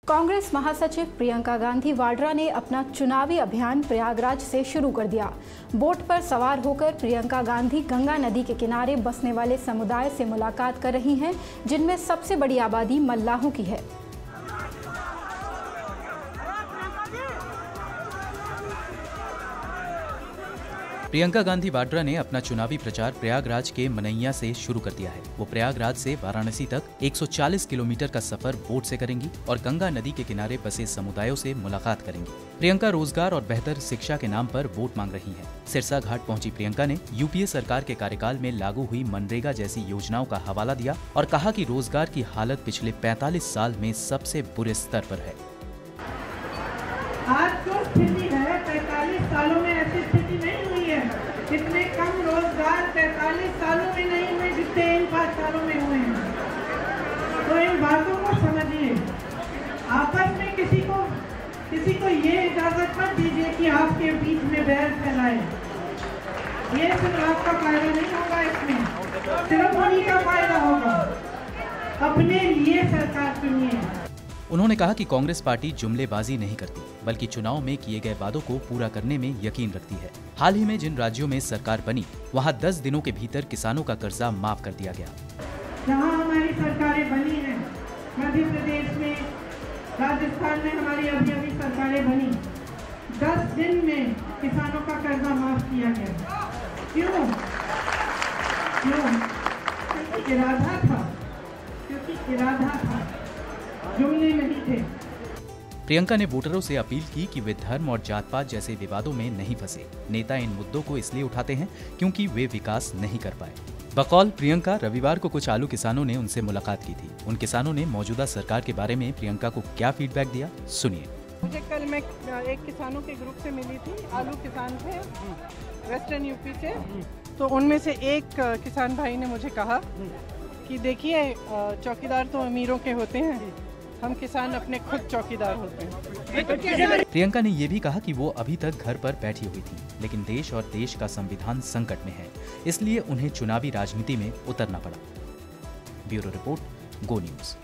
कांग्रेस महासचिव प्रियंका गांधी वाड्रा ने अपना चुनावी अभियान प्रयागराज से शुरू कर दिया। बोट पर सवार होकर प्रियंका गांधी गंगा नदी के किनारे बसने वाले समुदाय से मुलाकात कर रही हैं, जिनमें सबसे बड़ी आबादी मल्लाहों की है। प्रियंका गांधी वाड्रा ने अपना चुनावी प्रचार प्रयागराज के मनैया से शुरू कर दिया है। वो प्रयागराज से वाराणसी तक 140 किलोमीटर का सफर बोट से करेंगी और गंगा नदी के किनारे बसे समुदायों से मुलाकात करेंगी। प्रियंका रोजगार और बेहतर शिक्षा के नाम पर वोट मांग रही हैं। सिरसा घाट पहुंची प्रियंका ने यूपीए सरकार के कार्यकाल में लागू हुई मनरेगा जैसी योजनाओं का हवाला दिया और कहा कि रोजगार की हालत पिछले 45 साल में सबसे बुरे स्तर पर है। आज जो स्थिति है 45 सालों में ऐसी स्थिति नहीं हुई है। इतने कम रोजगार 45 सालों में नहीं हुए जितने इन 5 सालों में हुए हैं। तो इन बातों को समझिए। आपस में किसी को ये इजाजत मत दीजिए कि आपके बीच में बैर फैलाए। ये सिर्फ आपका फायदा नहीं होगा, इसमें सिर्फ उन्हीं का फायदा होगा। अपने लिए सरकार चुनिए। उन्होंने कहा कि कांग्रेस पार्टी जुमलेबाजी नहीं करती, बल्कि चुनाव में किए गए वादों को पूरा करने में यकीन रखती है। हाल ही में जिन राज्यों में सरकार बनी, वहां 10 दिनों के भीतर किसानों का कर्जा माफ कर दिया गया। जहां हमारी सरकारें बनी हैं, मध्य प्रदेश में, राजस्थान में हमारी अभी सरकारें बनी, 10 दिन में किसानों का कर्जा माफ किया गया। क्यों? क्योंकि इरादा था, जुमले नहीं थे। प्रियंका ने वोटरों से अपील की कि वे धर्म और जात पात जैसे विवादों में नहीं फंसे। नेता इन मुद्दों को इसलिए उठाते हैं क्योंकि वे विकास नहीं कर पाए। बकौल प्रियंका, रविवार को कुछ आलू किसानों ने उनसे मुलाकात की थी। उन किसानों ने मौजूदा सरकार के बारे में प्रियंका को क्या फीडबैक दिया, सुनिए। मुझे कल मैं एक किसानों के ग्रुप से मिली थी। आलू किसान थे वेस्टर्न यूपी से। तो उनमें से एक किसान भाई ने मुझे कहा कि देखिए, चौकीदार तो अमीरों के होते हैं, हम किसान अपने खुद चौकीदार होते हैं। प्रियंका ने ये भी कहा कि वो अभी तक घर पर बैठी हुई थी, लेकिन देश और देश का संविधान संकट में है, इसलिए उन्हें चुनावी राजनीति में उतरना पड़ा। ब्यूरो रिपोर्ट, गो न्यूज़।